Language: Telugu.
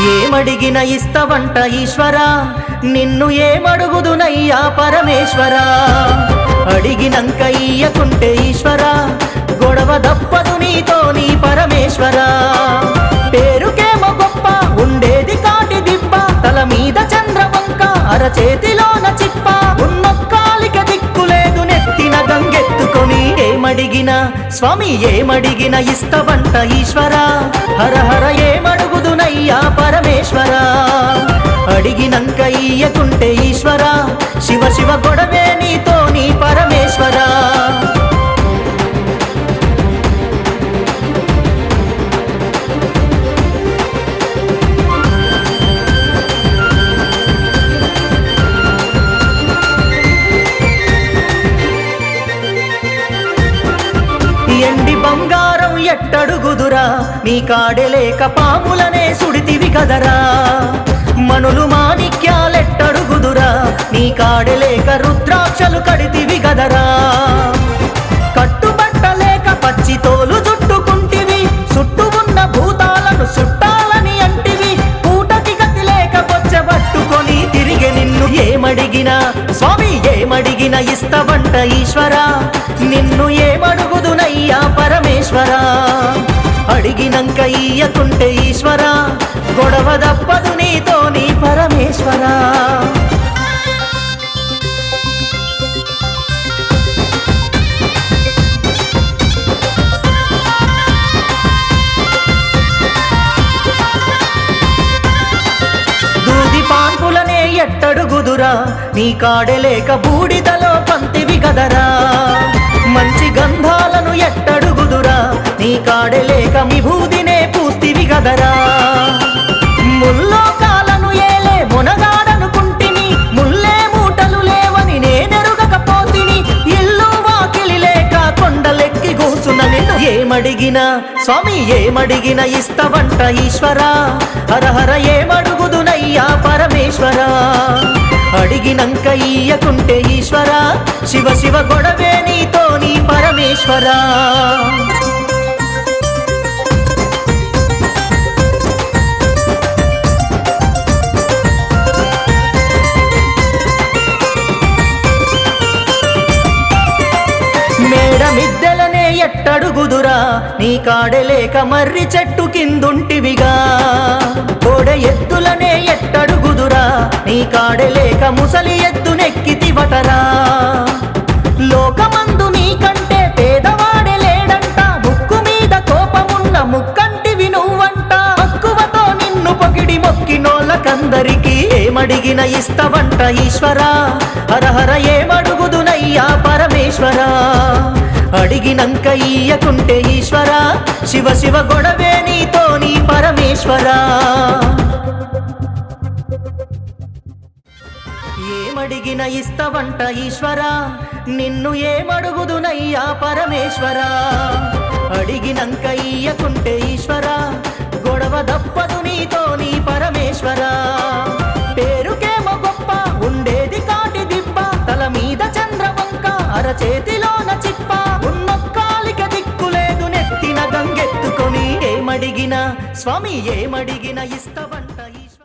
ఏమడిగిన ఇస్తవంట ఈశ్వరా, నిన్ను ఏమడుగుదునయ్యా పరమేశ్వరా. అడిగినంక ఇయ్యకుంటే ఈశ్వరా, గొడవ దప్పదు నీతోని పరమేశ్వరా. పేరుకేమో గొప్ప ఉండేది కాటి దిబ్బ, తల మీద చంద్రవంక అరచేతిలోన చిప్ప. ఉన్నొక్కాలిక దిక్కులేదు నెత్తిన గంగెత్తుకొని. ఏమడిగిన స్వామి ఏమడిగిన ఇస్తవంట ఈశ్వరా, హర హర ఏమడుగుదునయ్యా పరమేశ్వరా. అడిగినంక ఇయ్యకుంటే ఈశ్వరా, శివ శివ గొడవే నీతోని పరమేశ్వరా. ఎండి బంగారం ఎట్టడుగుదురా, నీ కాడెలేక పాములనే సుడితివి కదరా. మనులు మాణిక్యాలెట్టడుగుదురా, నీ కాడెలేక రుద్రాక్షలు కడితివి కదరా. కట్టుబట్టలేక పచ్చి తోలు చుట్టుకుంటివి, చుట్టూ ఉన్న భూతాలను చుట్టాలని అంటివి. పూటకి గతి లేక బొచ్చబట్టుకొని తిరిగి నిన్ను. ఏమడిగినా స్వామి ఏమడిగిన ఇస్తవంట ఈశ్వరా, నిన్ను ఏమడుగుదునయ్యా పరమేశ్వరా. అడిగినంక ఇయ్యకుంటే ఈశ్వరా, గొడవ దప్పదు నీతోని పరమేశ్వరా. దూది పాన్పులనే ఎట్టడుగుదురా, నీ కాడెలేక బూడిదలో పంతివి కదరా. మంచి గంధాలను ఎట్టడుగుదురా, నీ కాడెలేక విభూదినే పూస్తివి కదరా. ముల్లోకాలను ఏలే మునగాడనుకుంటిని, ముల్లే మూటలు లేవని నేనెరుగకపోతిని. ఇల్లు వాకిలి లేక కొండలెక్కి కూసున నిన్ను. ఏమడిగినా స్వామి ఏమడిగిన ఇస్తవంట ఈశ్వరా, హర హర ఏమడుగుదునయ్యా పరమేశ్వరా. అడిగినంక ఇయ్యకుంటే ఈశ్వరా, శివ శివ గొడవే నీతోని పరమేశ్వరా. మేడమిద్దెలనే ఎట్టడుగుదురా, నీ కాడెలేక మర్రి చెట్టు కిందుంటివిగా. కోడ ఎద్దులనే ఎట్టడుగుదురా, నీ కాడెలేక ముసలి ఎద్దునెక్కితివటరా. లోకమందు నీకంటే పేదవాడే లేడంట, ముక్కు మీద కోపమున్న ముక్కంటివి నువ్వంట. మక్కువతో నిన్ను పొగిడి మొక్కినోళ్ళకందరికీ ఏమడిగిన ఇస్తవంట ఈశ్వరా, హర హర ఏమడుగుదునయ్యా పరమేశ్వరా. అడిగినంక ఇయ్యకుంటే ఈశ్వరా, శివ శివ గొడవే నీతోని పరమేశ్వరా. ఏమడిగిన ఇస్తవంట ఈశ్వరా, నిన్ను ఏమడుగుదునయ్యా పరమేశ్వరా. అడిగినంక ఇయ్యకుంటే ఈశ్వరా, గొడవ దప్పదు నీతోని పరమేశ్వరా. పేరుకేమో గొప్ప ఉండేది కాటి దిబ్బ, తల మీద చంద్రవంక అరచేతిలోన చిప్ప. ఉన్నొక్కాలిక దిక్కులేదు నెత్తిన గంగెత్తుకొని. ఏమడిగిన స్వామి ఏమడిగిన ఇస్తవంట